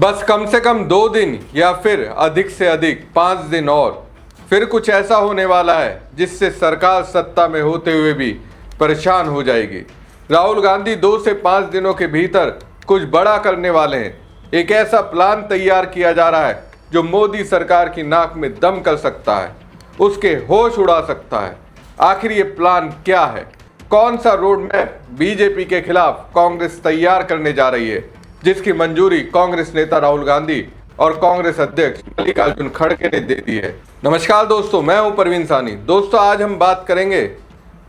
बस कम से कम 2 दिन या फिर अधिक से अधिक 5 दिन और फिर कुछ ऐसा होने वाला है जिससे सरकार सत्ता में होते हुए भी परेशान हो जाएगी। राहुल गांधी 2 से 5 दिनों के भीतर कुछ बड़ा करने वाले हैं। एक ऐसा प्लान तैयार किया जा रहा है जो मोदी सरकार की नाक में दम कर सकता है, उसके होश उड़ा सकता है। आखिर ये प्लान क्या है? कौन सा रोड मैप बीजेपी के खिलाफ कांग्रेस तैयार करने जा रही है, जिसकी मंजूरी कांग्रेस नेता राहुल गांधी और कांग्रेस अध्यक्ष मल्लिकार्जुन खड़गे ने दे दी है। नमस्कार दोस्तों, मैं हूं परवीन सानी। दोस्तों, आज हम बात करेंगे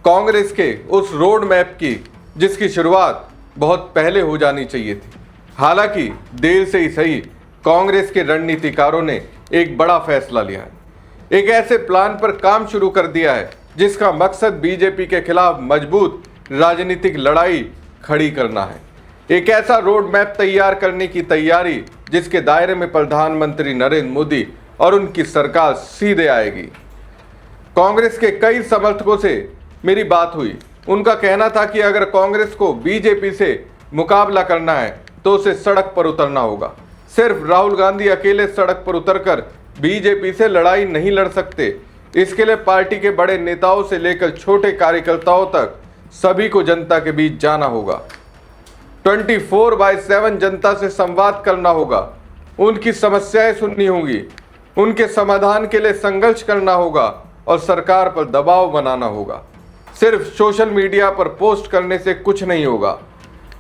कांग्रेस के उस रोड मैप की जिसकी शुरुआत बहुत पहले हो जानी चाहिए थी। हालांकि देर से ही सही, कांग्रेस के रणनीतिकारों ने एक बड़ा फैसला लिया है। एक ऐसे प्लान पर काम शुरू कर दिया है जिसका मकसद बीजेपी के खिलाफ मजबूत राजनीतिक लड़ाई खड़ी करना है। एक ऐसा रोड मैप तैयार करने की तैयारी जिसके दायरे में प्रधानमंत्री नरेंद्र मोदी और उनकी सरकार सीधे आएगी। कांग्रेस के कई समर्थकों से मेरी बात हुई। उनका कहना था कि अगर कांग्रेस को बीजेपी से मुकाबला करना है तो उसे सड़क पर उतरना होगा। सिर्फ राहुल गांधी अकेले सड़क पर उतरकर बीजेपी से लड़ाई नहीं लड़ सकते। इसके लिए पार्टी के बड़े नेताओं से लेकर छोटे कार्यकर्ताओं तक सभी को जनता के बीच जाना होगा। 24/7 जनता से संवाद करना होगा, उनकी समस्याएं सुननी होंगी, उनके समाधान के लिए संघर्ष करना होगा और सरकार पर दबाव बनाना होगा। सिर्फ सोशल मीडिया पर पोस्ट करने से कुछ नहीं होगा।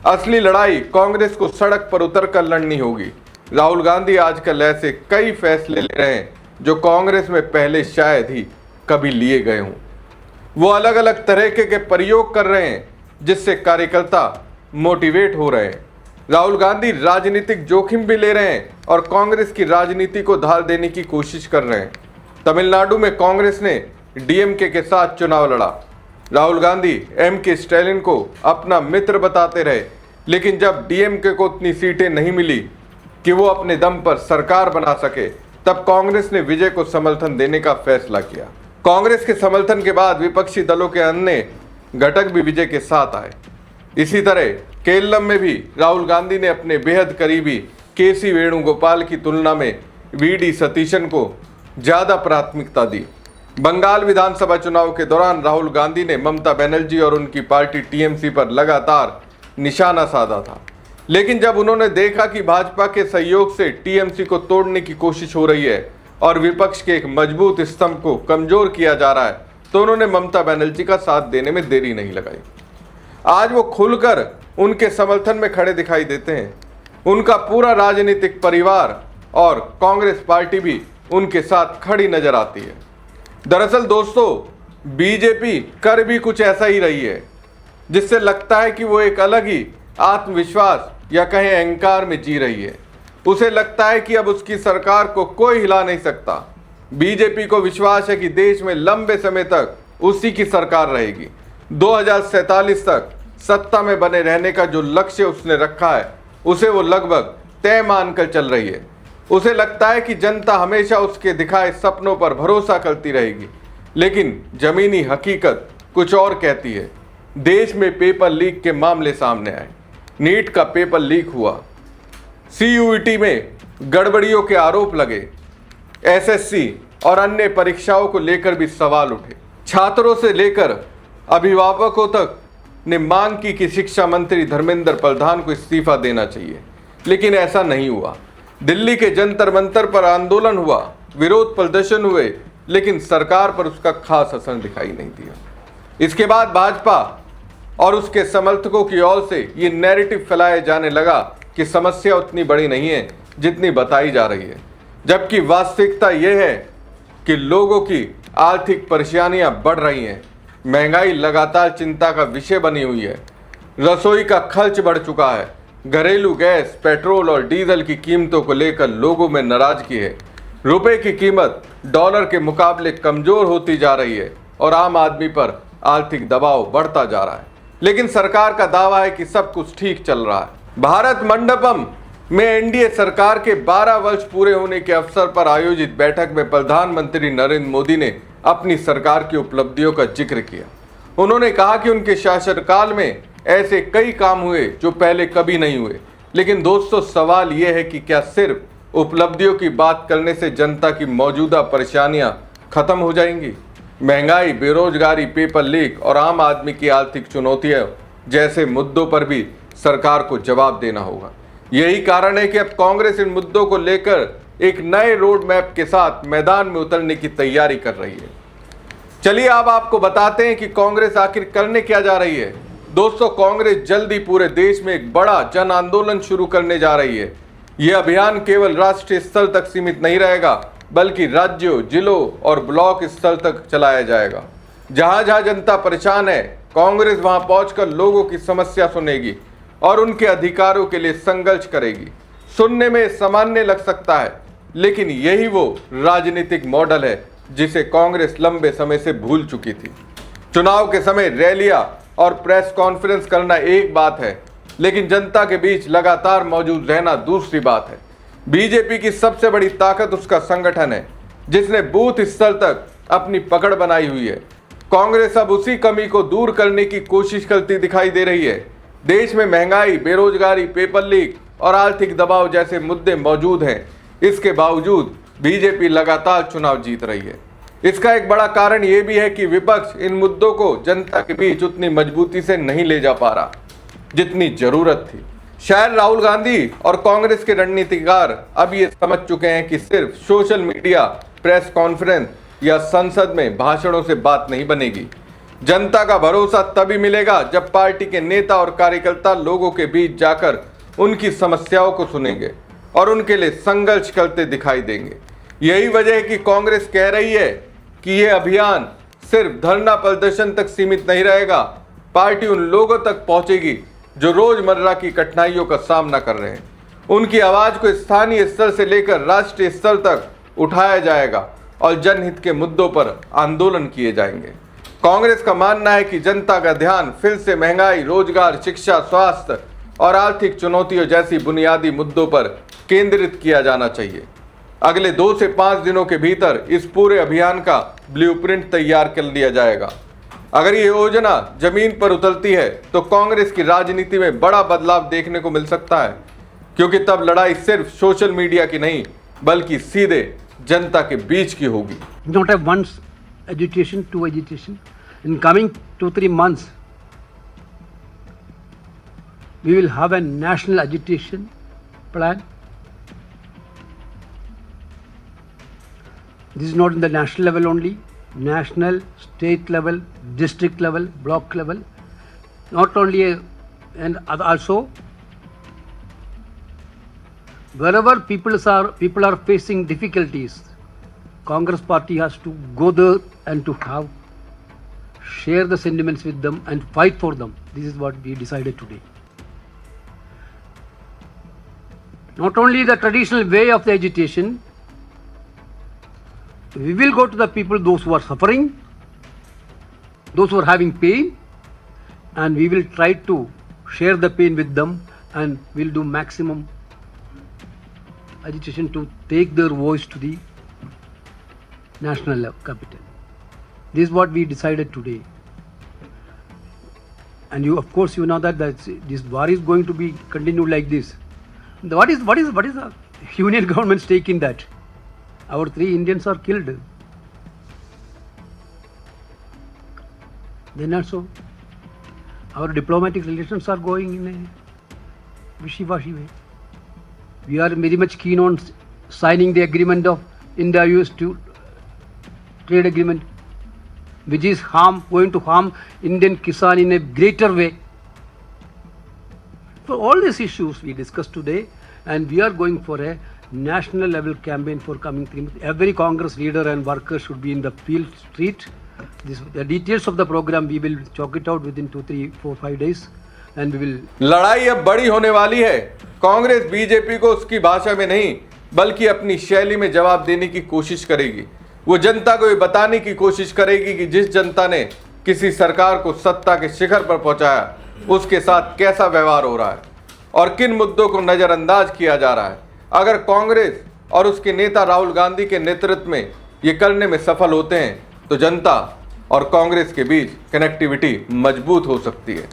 असली लड़ाई कांग्रेस को सड़क पर उतरकर लड़नी होगी। राहुल गांधी आजकल ऐसे कई फैसले ले रहे हैं जो कांग्रेस में पहले शायद ही कभी लिए गए हों। वो अलग अलग तरह के प्रयोग कर रहे हैं जिससे कार्यकर्ता मोटिवेट हो रहे हैं। राहुल गांधी राजनीतिक जोखिम भी ले रहे हैं और कांग्रेस की राजनीति को ढाल देने की कोशिश कर रहे हैं। तमिलनाडु में कांग्रेस ने डीएमके के साथ चुनाव लड़ा। राहुल गांधी एमके स्टैलिन को अपना मित्र बताते रहे, लेकिन जब डीएमके को उतनी सीटें नहीं मिली कि वो अपने दम पर सरकार बना सके, तब कांग्रेस ने विजय को समर्थन देने का फैसला किया। कांग्रेस के समर्थन के बाद विपक्षी दलों के अन्य घटक भी विजय के साथ आए। इसी तरह केरल में भी राहुल गांधी ने अपने बेहद करीबी केसी वेणुगोपाल की तुलना में वीडी सतीशन को ज़्यादा प्राथमिकता दी। बंगाल विधानसभा चुनाव के दौरान राहुल गांधी ने ममता बनर्जी और उनकी पार्टी टीएमसी पर लगातार निशाना साधा था, लेकिन जब उन्होंने देखा कि भाजपा के सहयोग से टीएमसी को तोड़ने की कोशिश हो रही है और विपक्ष के एक मजबूत स्तंभ को कमजोर किया जा रहा है, तो उन्होंने ममता बनर्जी का साथ देने में देरी नहीं लगाई। आज वो खुलकर उनके समर्थन में खड़े दिखाई देते हैं। उनका पूरा राजनीतिक परिवार और कांग्रेस पार्टी भी उनके साथ खड़ी नजर आती है। दरअसल दोस्तों, बीजेपी कर भी कुछ ऐसा ही रही है जिससे लगता है कि वो एक अलग ही आत्मविश्वास या कहें अहंकार में जी रही है। उसे लगता है कि अब उसकी सरकार को कोई हिला नहीं सकता। बीजेपी को विश्वास है कि देश में लंबे समय तक उसी की सरकार रहेगी। 2047 तक सत्ता में बने रहने का जो लक्ष्य उसने रखा है, उसे वो लगभग तय मानकर चल रही है। उसे लगता है कि जनता हमेशा उसके दिखाए सपनों पर भरोसा करती रहेगी, लेकिन जमीनी हकीकत कुछ और कहती है। देश में पेपर लीक के मामले सामने आए। नीट का पेपर लीक हुआ, सीयूईटी में गड़बड़ियों के आरोप लगे, एसएससी और अन्य परीक्षाओं को लेकर भी सवाल उठे। छात्रों से लेकर अभिभावकों तक ने मांग की कि शिक्षा मंत्री धर्मेंद्र प्रधान को इस्तीफा देना चाहिए, लेकिन ऐसा नहीं हुआ। दिल्ली के जंतर मंतर पर आंदोलन हुआ, विरोध प्रदर्शन हुए, लेकिन सरकार पर उसका खास असर दिखाई नहीं दिया। इसके बाद भाजपा और उसके समर्थकों की ओर से ये नैरेटिव फैलाया जाने लगा कि समस्या उतनी बड़ी नहीं है जितनी बताई जा रही है, जबकि वास्तविकता यह है कि लोगों की आर्थिक परेशानियां बढ़ रही हैं। महंगाई लगातार चिंता का विषय बनी हुई है। रसोई का खर्च बढ़ चुका है। घरेलू गैस, पेट्रोल और डीजल की कीमतों को लेकर लोगों में नाराजगी है। रुपए की कीमत डॉलर के मुकाबले कमजोर होती जा रही है और आम आदमी पर आर्थिक दबाव बढ़ता जा रहा है। लेकिन सरकार का दावा है कि सब कुछ ठीक चल रहा है। भारत मंडपम में एनडीए सरकार के 12 वर्ष पूरे होने के अवसर पर आयोजित बैठक में प्रधानमंत्री नरेंद्र मोदी ने अपनी सरकार की उपलब्धियों का जिक्र किया। उन्होंने कहा कि उनके शासनकाल में ऐसे कई काम हुए जो पहले कभी नहीं हुए। लेकिन दोस्तों, सवाल यह है कि क्या सिर्फ उपलब्धियों की बात करने से जनता की मौजूदा परेशानियां खत्म हो जाएंगी? महंगाई, बेरोजगारी, पेपर लीक और आम आदमी की आर्थिक चुनौतियां जैसे मुद्दों पर भी सरकार को जवाब देना होगा। यही कारण है कि अब कांग्रेस इन मुद्दों को लेकर एक नए रोड मैप के साथ मैदान में उतरने की तैयारी कर रही है। चलिए अब आपको बताते हैं कि कांग्रेस आखिर करने क्या जा रही है। दोस्तों, कांग्रेस जल्दी पूरे देश में एक बड़ा जन आंदोलन शुरू करने जा रही है। यह अभियान केवल राष्ट्रीय स्तर तक सीमित नहीं रहेगा, बल्कि राज्यों, जिलों और ब्लॉक स्तर तक चलाया जाएगा। जहां जहां जनता परेशान है, कांग्रेस वहां पहुंचकर लोगों की समस्या सुनेगी और उनके अधिकारों के लिए संघर्ष करेगी। सुनने में सामान्य लग सकता है, लेकिन यही वो राजनीतिक मॉडल है जिसे कांग्रेस लंबे समय से भूल चुकी थी। चुनाव के समय रैलियां और प्रेस कॉन्फ्रेंस करना एक बात है, लेकिन जनता के बीच लगातार मौजूद रहना दूसरी बात है। बीजेपी की सबसे बड़ी ताकत उसका संगठन है, जिसने बूथ स्तर तक अपनी पकड़ बनाई हुई है। कांग्रेस अब उसी कमी को दूर करने की कोशिश करती दिखाई दे रही है। देश में महंगाई, बेरोजगारी, पेपर लीक और आर्थिक दबाव जैसे मुद्दे मौजूद हैं। इसके बावजूद बीजेपी लगातार चुनाव जीत रही है। इसका एक बड़ा कारण यह भी है कि विपक्ष इन मुद्दों को जनता के बीच उतनी मजबूती से नहीं ले जा पा रहा जितनी जरूरत थी। शायद राहुल गांधी और कांग्रेस के रणनीतिकार अब ये समझ चुके हैं कि सिर्फ सोशल मीडिया, प्रेस कॉन्फ्रेंस या संसद में भाषणों से बात नहीं बनेगी। जनता का भरोसा तभी मिलेगा जब पार्टी के नेता और कार्यकर्ता लोगों के बीच जाकर उनकी समस्याओं को सुनेंगे और उनके लिए संघर्ष करते दिखाई देंगे। यही वजह है कि कांग्रेस कह रही है कि यह अभियान सिर्फ धरना प्रदर्शन तक सीमित नहीं रहेगा। पार्टी उन लोगों तक पहुंचेगी जो रोजमर्रा की कठिनाइयों का सामना कर रहे हैं। उनकी आवाज को स्थानीय स्तर से लेकर राष्ट्रीय स्तर तक उठाया जाएगा और जनहित के मुद्दों पर आंदोलन किए जाएंगे। कांग्रेस का मानना है कि जनता का ध्यान फिर से महंगाई, रोजगार, शिक्षा, स्वास्थ्य और आर्थिक चुनौतियों जैसी बुनियादी मुद्दों पर केंद्रित किया जाना चाहिए। अगले 2 से 5 दिनों के भीतर इस पूरे अभियान का ब्लूप्रिंट तैयार कर लिया जाएगा। अगर ये योजना जमीन पर उतरती है तो कांग्रेस की राजनीति में बड़ा बदलाव देखने को मिल सकता है, क्योंकि तब लड़ाई सिर्फ सोशल मीडिया की नहीं बल्कि सीधे जनता के बीच की होगी। Not have one agitation, two agitation. In coming 2-3 months, we will have a national agitation plan. This is not in the national level only, national, state level, district level, block level. Not only, and also wherever people are facing difficulties, Congress party has to go there and to share the sentiments with them and fight for them. This is what we decided today. Not only the traditional way of the agitation, we will go to the people, those who are suffering, those who are having pain, and we will try to share the pain with them, and we'll do maximum agitation to take their voice to the national capital. This is what we decided today. And you, of course, you know that this war is going to be continued like this. What is the union government stake in that? Our 3 Indians are killed. Then also, our diplomatic relations are going in a wishy-washy way. We are very much keen on signing the agreement of India-US trade agreement, which is going to harm Indian Kisan in a greater way. For all these issues we discussed today, and we are going for a national level campaign for coming 3 months. Every Congress leader and worker should be in the field street. The details of the program we will chalk it out within 2, 3, 4, 5 days, and we will. लड़ाई अब बड़ी होने वाली है। Congress BJP को उसकी भाषा में नहीं बल्कि अपनी शैली में जवाब देने की कोशिश करेगी। वो जनता को ये बताने की कोशिश करेगी कि जिस जनता ने किसी सरकार को सत्ता के शिखर पर पहुंचाया, उसके साथ कैसा व्यवहार हो रहा है और किन मुद्दों को नजरअंदाज किया जा रहा है। अगर कांग्रेस और उसके नेता राहुल गांधी के नेतृत्व में ये करने में सफल होते हैं तो जनता और कांग्रेस के बीच कनेक्टिविटी मजबूत हो सकती है।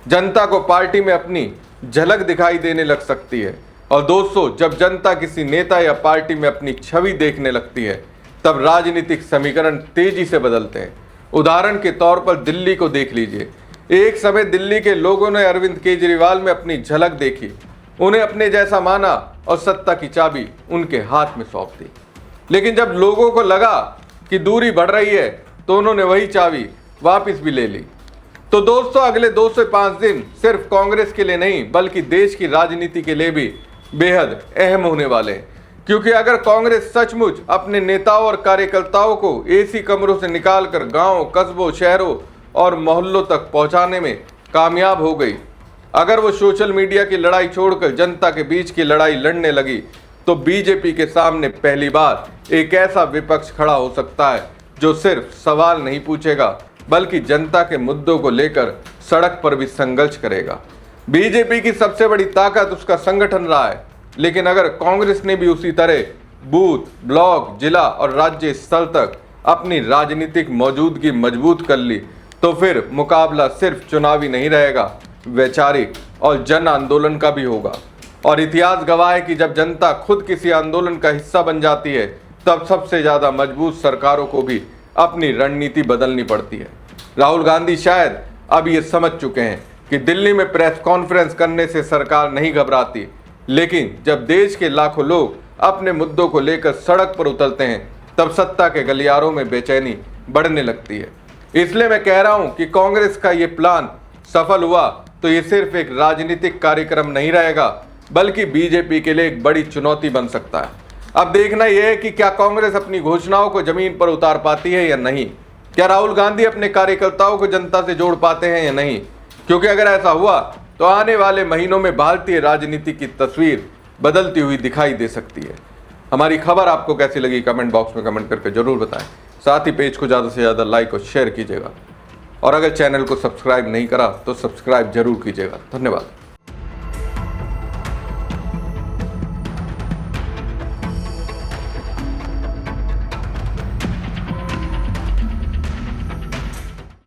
जनता को पार्टी में अपनी झलक दिखाई देने लग सकती है। और दोस्तों, जब जनता किसी नेता या पार्टी में अपनी छवि देखने लगती है तब राजनीतिक समीकरण तेजी से बदलते हैं। उदाहरण के तौर पर दिल्ली को देख लीजिए। एक समय दिल्ली के लोगों ने अरविंद केजरीवाल में अपनी झलक देखी, उन्हें अपने जैसा माना और सत्ता की चाबी उनके हाथ में सौंप दी। लेकिन जब लोगों को लगा कि दूरी बढ़ रही है तो उन्होंने वही चाबी वापस भी ले ली। तो दोस्तों, अगले 2 से 5 दिन सिर्फ कांग्रेस के लिए नहीं बल्कि देश की राजनीति के लिए भी बेहद अहम होने वाले हैं। क्योंकि अगर कांग्रेस सचमुच अपने नेताओं और कार्यकर्ताओं को एसी कमरों से निकालकर गांवों, कस्बों, शहरों और मोहल्लों तक पहुंचाने में कामयाब हो गई, अगर वो सोशल मीडिया की लड़ाई छोड़कर जनता के बीच की लड़ाई लड़ने लगी, तो बीजेपी के सामने पहली बार एक ऐसा विपक्ष खड़ा हो सकता है जो सिर्फ सवाल नहीं पूछेगा बल्कि जनता के मुद्दों को लेकर सड़क पर भी संघर्ष करेगा। बीजेपी की सबसे बड़ी ताकत उसका संगठन रहा है, लेकिन अगर कांग्रेस ने भी उसी तरह बूथ, ब्लॉक, जिला और राज्य स्तर तक अपनी राजनीतिक मौजूदगी मजबूत कर ली तो फिर मुकाबला सिर्फ चुनावी नहीं रहेगा, वैचारिक और जन आंदोलन का भी होगा। और इतिहास गवाह है कि जब जनता खुद किसी आंदोलन का हिस्सा बन जाती है तब सबसे ज्यादा मजबूत सरकारों को भी अपनी रणनीति बदलनी पड़ती है। राहुल गांधी शायद अब ये समझ चुके हैं कि दिल्ली में प्रेस कॉन्फ्रेंस करने से सरकार नहीं घबराती, लेकिन जब देश के लाखों लोग अपने मुद्दों को लेकर सड़क पर उतरते हैं तब सत्ता के गलियारों में बेचैनी बढ़ने लगती है। इसलिए मैं कह रहा हूं कि कांग्रेस का ये प्लान सफल हुआ तो ये सिर्फ एक राजनीतिक कार्यक्रम नहीं रहेगा बल्कि बीजेपी के लिए एक बड़ी चुनौती बन सकता है। अब देखना यह है कि क्या कांग्रेस अपनी घोषणाओं को जमीन पर उतार पाती है या नहीं। क्या राहुल गांधी अपने कार्यकर्ताओं को जनता से जोड़ पाते हैं या नहीं, क्योंकि अगर ऐसा हुआ तो आने वाले महीनों में भारतीय राजनीति की तस्वीर बदलती हुई दिखाई दे सकती है। हमारी खबर आपको कैसी लगी कमेंट बॉक्स में कमेंट करके जरूर बताएं। साथ ही पेज को ज़्यादा से ज़्यादा लाइक और शेयर कीजिएगा और अगर चैनल को सब्सक्राइब नहीं करा तो सब्सक्राइब जरूर कीजिएगा। धन्यवाद।